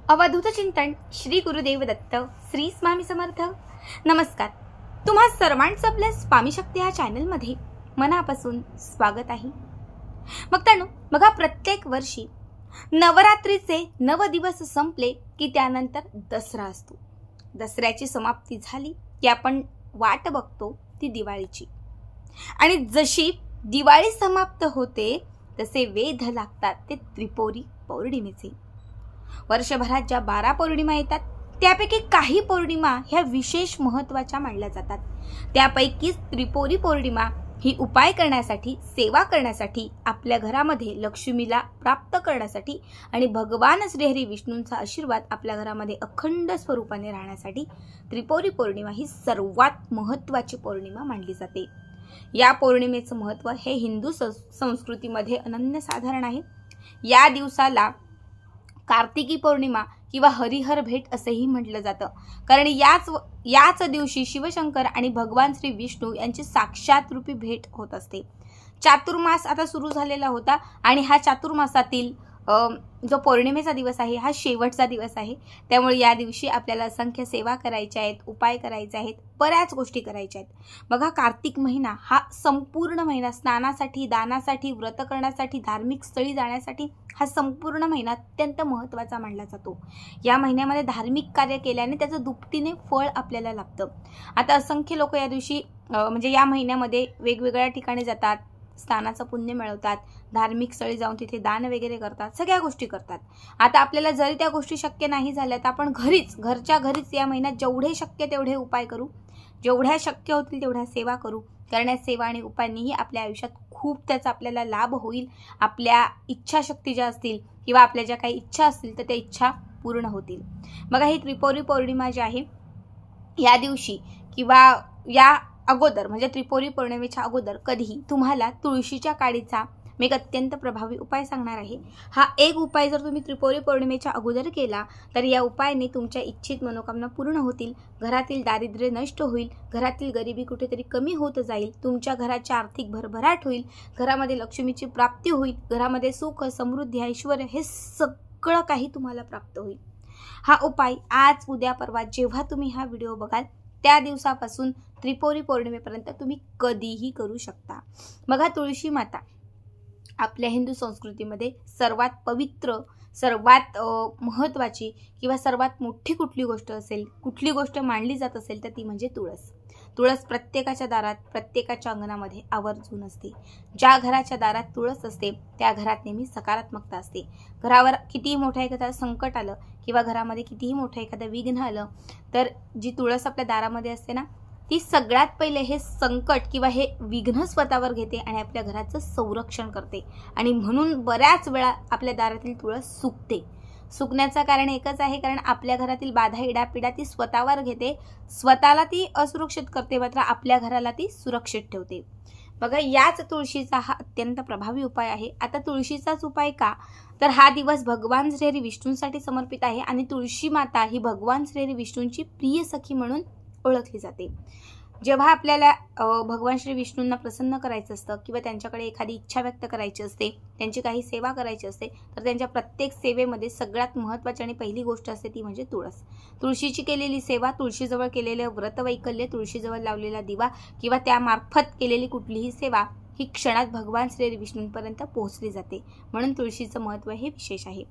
अवधूत चिंतन श्री गुरुदेव दत्त श्री स्वामी समर्थ। नमस्कार, तुम्हा सर्वांचं आपल्या स्वामी शक्ती या चॅनल मध्ये मनापासून स्वागत आहे। बघा, प्रत्येक वर्षी नवरात्रीचे 9 दिवस संपले की त्यानंतर दसरा असतो। दसऱ्याची समाप्ती झाली की आपण वाट बघतो ती दिवाळीची, आणि जशी दिवाळी समाप्त होते तसे वेध लागतात ते त्रिपुरी पौर्णिमेचे। वर्षभरात ज्या 12 पौर्णिमा येतात त्यापैकी काही पौर्णिमा ह्या विशेष महत्त्वाच्या मानल्या जातात। त्यापैकी त्रिपुरी पौर्णिमा ही उपाय करण्यासाठी, सेवा करण्यासाठी, आपल्या घरामध्ये लक्ष्मीला प्राप्त करण्यासाठी आणि भगवान श्रीहरी विष्णूंचा आशीर्वाद आपल्या घरामध्ये अखंड स्वरूपाने राहण्यासाठी त्रिपुरी पौर्णिमा ही सर्वात महत्त्वाची पौर्णिमा मानली जाते। या पौर्णिमेचं महत्त्व हे हिंदू संस्कृतीमध्ये अनन्यसाधारण आहे। या दिवसाला कार्तिकी पौर्णिमा किंवा हरिहर भेट असेही म्हटलं जातं, कारण याच दिवशी शिवशंकर आणि भगवान श्री विष्णू यांची साक्षात रूपी भेट होत असते। चातुर्मास आता सुरू झालेला होता आणि हा चातुर्मासातील जो पौर्णिमेचा दिवस आहे हा शेवटचा दिवस आहे। त्यामुळे या दिवशी आपल्याला असंख्य सेवा करायच्या आहेत, उपाय करायचे आहेत, बऱ्याच गोष्टी करायच्या आहेत। बघा, कार्तिक महिना हा संपूर्ण महिना स्नानासाठी, दानासाठी, व्रत करण्यासाठी, धार्मिक स्थळी जाण्यासाठी हा संपूर्ण महिना अत्यंत महत्त्वाचा मानला जातो। या महिन्यामध्ये धार्मिक कार्य केल्याने त्याचं दुपटीने फळ आपल्याला लाभतं। आता असंख्य लोक या दिवशी म्हणजे या महिन्यामध्ये वेगवेगळ्या ठिकाणी जातात, स्थानाचं पुण्य मिळवतात, धार्मिक स्थळी जाऊन तिथे दान वगैरे करतात, सगळ्या गोष्टी करतात। आता आपल्याला जरी त्या गोष्टी शक्य नाही झाल्या तर आपण घरच्या घरीच या महिन्यात जेवढे शक्य तेवढे उपाय करू, जेवढ्या शक्य होतील तेवढ्या सेवा करू। कारण या सेवा आणि उपायांनीही आपल्या आयुष्यात खूप त्याचा आपल्याला लाभ होईल। आपल्या इच्छाशक्ती ज्या असतील किंवा आपल्या ज्या काही इच्छा असतील तर त्या इच्छा पूर्ण होतील। बघा, ही त्रिपुरी पौर्णिमा जी आहे या दिवशी किंवा या अगोदर म्हणजे त्रिपुरी पौर्णिमेच्या अगोदर कधीही तुम्हाला तुळशीच्या काडीचा मी एक अत्यंत प्रभावी उपाय सांगणार आहे। हा एक उपाय जर तुम्ही त्रिपुरी पौर्णिमेच्या अगोदर केला तर या उपायाने तुमच्या इच्छित मनोकामना पूर्ण होतील, घरातील दारिद्र्य नष्ट होईल, घरातील गरिबी कुठेतरी कमी होत जाईल, तुमच्या घराची आर्थिक भरभराट होईल, घरामध्ये लक्ष्मीची प्राप्ती होईल, घरामध्ये सुख, समृद्धी, ऐश्वर्य हे सगळं काही तुम्हाला प्राप्त होईल। हा उपाय आज, उद्या, परवा जेव्हा तुम्ही हा व्हिडिओ बघाल त्या दिवसापासून त्रिपुरी पौर्णिमेपर्यंत तुम्ही कधीही करू शकता। बघा, तुळशी माता आपल्या हिंदू संस्कृतीमध्ये सर्वात पवित्र, सर्वात महत्त्वाची किंवा सर्वात मोठी कुठली गोष्ट असेल, कुठली गोष्ट मानली जात असेल तर ती म्हणजे तुळस। तुळस प्रत्येकाच्या दारात, प्रत्येकाच्या अंगणामध्ये आवर्जून असते। ज्या घराच्या दारात तुळस असते त्या घरात नेहमी सकारात्मकता असते। घरावर कितीही मोठं एखादं संकट आलं किंवा घरामध्ये कितीही मोठं एखादं विघ्न आलं तर जी तुळस आपल्या दारामध्ये असते ना, ती सगळ्यात पहिले हे संकट किंवा हे विघ्न स्वतःवर घेते आणि आपल्या घराचं संरक्षण करते। आणि म्हणून बऱ्याच वेळा आपल्या दारातील तुळस सुकते। सुकण्याचं कारण एकच आहे, कारण आपल्या घरातील बाधा, इडापिडा ती स्वतःवर घेते, स्वतःला ती असुरक्षित करते, मात्र आपल्या घराला ती सुरक्षित ठेवते। बघा, याच तुळशीचा हा अत्यंत प्रभावी उपाय आहे। आता तुळशीचाच उपाय का, तर हा दिवस भगवान श्रीहरी विष्णूंसाठी समर्पित आहे आणि तुळशी माता ही भगवान श्रीहरी विष्णूंची प्रिय सखी म्हणून ओळखली जाते। जेव्हा आपल्याला भगवान श्री विष्णूंना प्रसन्न करायचं असतं किंवा त्यांच्याकडे एखादी इच्छा व्यक्त करायची असते, त्यांची काही सेवा करायची असते, तर त्यांच्या प्रत्येक सेवेमध्ये सगळ्यात महत्त्वाची आणि पहिली गोष्ट असते ती म्हणजे तुळस। तुळशीची केलेली सेवा, तुळशीजवळ केलेलं व्रतवैकल्य, तुळशीजवळ लावलेला दिवा किंवा त्यामार्फत केलेली कुठलीही सेवा ही क्षणात भगवान श्री विष्णूंपर्यंत पोहोचली जाते। म्हणून तुळशीचं महत्त्व हे विशेष आहे।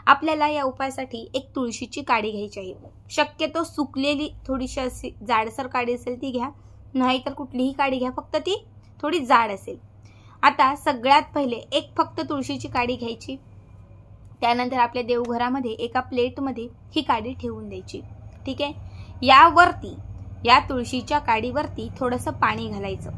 आपल्याला या उपायासाठी एक तुळशीची काडी घ्यायची आहे। शक्यतो सुकलेली थोडीशी अशी जाडसर काडी असेल ती घ्या, नाहीतर कुठलीही काडी घ्या, फक्त ती थोडी जाड असेल। आता सगळ्यात पहिले एक फक्त तुळशीची काडी घ्यायची, त्यानंतर आपल्या देवघरामध्ये एका प्लेटमध्ये ही काडी ठेवून द्यायची। ठीक आहे, यावरती, या तुळशीच्या काडीवरती थोडंसं पाणी घालायचं।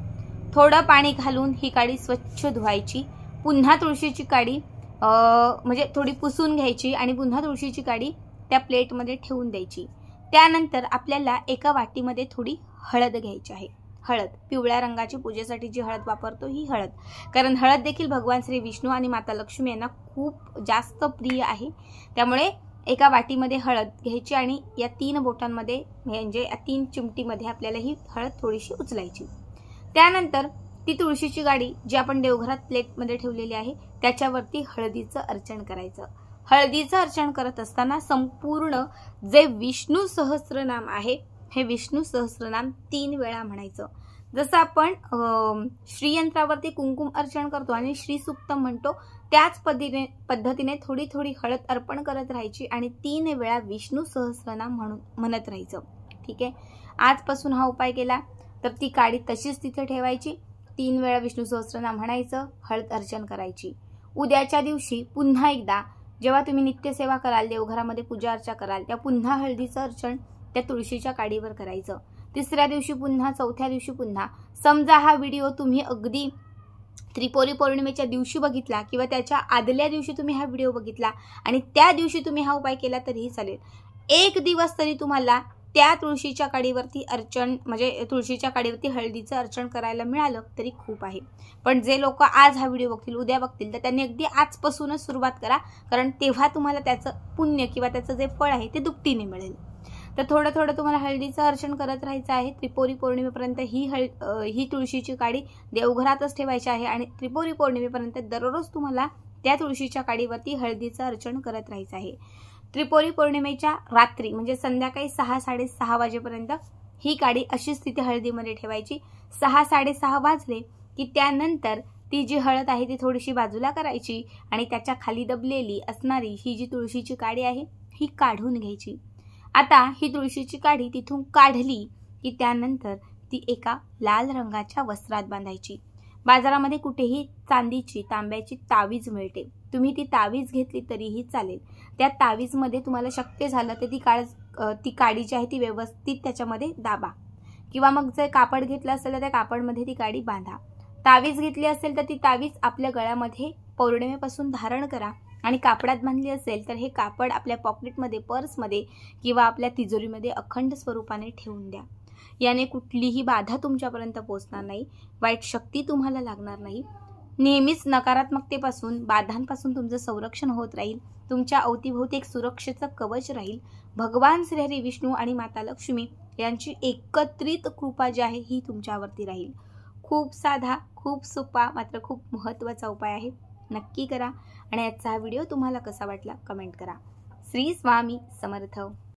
थोडं पाणी घालून ही काडी स्वच्छ धुवायची। पुन्हा तुळशीची काडी म्हणजे थोडी पुसून घ्यायची आणि पुन्हा तुळशीची काडी त्या प्लेटमध्ये ठेवून द्यायची। त्यानंतर आपल्याला एका वाटीमध्ये थोडी हळद घ्यायची आहे। हळद, पिवळ्या रंगाची, पूजेसाठी जी हळद वापरतो ही हळद, कारण हळद देखील भगवान श्री विष्णू आणि माता लक्ष्मी यांना खूप जास्त प्रिय आहे। त्यामुळे एका वाटीमध्ये हळद घ्यायची आणि या 3 बोटांमध्ये म्हणजे या 3 चिमटीमध्ये आपल्याला ही हळद थोडीशी उचलायची। त्यानंतर ती तुळशीची काडी जी आपण देवघरात प्लेटमध्ये ठेवलेली आहे त्याच्यावरती हळदीचं अर्चन करायचं। हळदीचं अर्चन करत असताना संपूर्ण जे विष्णू सहस्त्रनाम आहे हे विष्णू सहस्त्रनाम 3 वेळा म्हणायचं। जसं आपण श्रीयंत्रावरती कुंकुम अर्चन करतो आणि श्री सूक्तम म्हणतो त्याच पद्धतीने थोडी थोडी हळद अर्पण करत राहायची आणि 3 वेळा विष्णू सहस्त्रनाम म्हणत राहायचं। ठीक आहे, आजपासून हा उपाय केला तर ती काडी तशीच तिथे ठेवायची, 3 वेळा विष्णू सहस्त्रनाम म्हणायचं, हळद अर्चन करायची। उद्याच्या दिवशी पुन्हा एकदा जेव्हा तुम्ही नित्यसेवा कराल, देवघरामध्ये पूजा अर्चा कराल, त्या पुन्हा हळदीचं अर्चन त्या तुळशीच्या काडीवर करायचं। तिसऱ्या दिवशी पुन्हा, चौथ्या दिवशी पुन्हा। समजा हा व्हिडिओ तुम्ही अगदी त्रिपुरी पौर्णिमेच्या दिवशी बघितला किंवा त्याच्या आदल्या दिवशी तुम्ही हा व्हिडिओ बघितला आणि त्या दिवशी तुम्ही हा उपाय केला तरीही चालेल। एक दिवस तरी तुम्हाला त्या तुळशीच्या काडीवरती अर्चन म्हणजे तुळशीच्या काडीवरती हळदीचं अर्चन करायला मिळालं तरी खूप आहे। पण जे लोक आज हा व्हिडिओ बघतील, उद्या बघतील, तर त्यांनी अगदी आजपासूनच सुरुवात करा, कारण तेव्हा तुम्हाला त्याचं पुण्य किंवा त्याचं जे फळ आहे ते दुपटीने मिळेल। तर थोडं थोडं तुम्हाला हळदीचं अर्चन करत राहायचं आहे। त्रिपुरी पौर्णिमेपर्यंत ही तुळशीची काडी देवघरातच ठेवायची आहे आणि त्रिपुरी पौर्णिमेपर्यंत दररोज तुम्हाला त्या तुळशीच्या काडीवरती हळदीचं अर्चन करत राहायचं आहे। त्रिपुरी पौर्णिमेच्या रात्री म्हणजे संध्याकाळी 6-6:30 वाजेपर्यंत ही काडी अशीच तिथे हळदीमध्ये ठेवायची। 6-6:30 वाजले की त्यानंतर ती जी हळद आहे ती थोडीशी बाजूला करायची आणि त्याच्या खाली दबलेली असणारी ही जी तुळशीची काडी आहे ही काढून घ्यायची। आता ही तुळशीची काडी तिथून काढली की त्यानंतर ती एका लाल रंगाच्या वस्त्रात बांधायची। बाजारामध्ये कुठेही चांदीची, तांब्याची तावीज मिळते, तुम्ही ती तावीज घेतली तरीही चालेल। त्या तावीजमध्ये तुम्हाला शक्य झालं तर ती काडी जी आहे ती व्यवस्थित त्याच्यामध्ये दाबा किंवा मग जर कापड घेतलं असेल तर त्या कापडमध्ये ती काडी बांधा। तावीज घेतली असेल तर ती तावीज आपल्या गळ्यामध्ये पौर्णिमेपासून धारण करा आणि कापडात बांधली असेल तर हे कापड आपल्या पॉकेटमध्ये, पर्समध्ये किंवा आपल्या तिजोरीमध्ये अखंड स्वरूपाने ठेवून द्या। याने कुठलीही बाधा तुमच्यापर्यंत पोहोचणार नाही, वाईट शक्ती तुम्हाला लागणार नाही। नेहमीच नकारात्मकतेपासून, बाधांपासून तुमचं संरक्षण होत राहील, तुमच्या अवतीभोवती एक सुरक्षेचं कवच राहील। भगवान श्रीहरी विष्णू आणि माता लक्ष्मी यांची एकत्रित कृपा जी आहे ही तुमच्यावरती राहील। खूप साधा, खूप सोपा, मात्र खूप महत्त्वाचा उपाय आहे, नक्की करा। आणि आजचा हा व्हिडिओ तुम्हाला कसा वाटला कमेंट करा। श्री स्वामी समर्थ।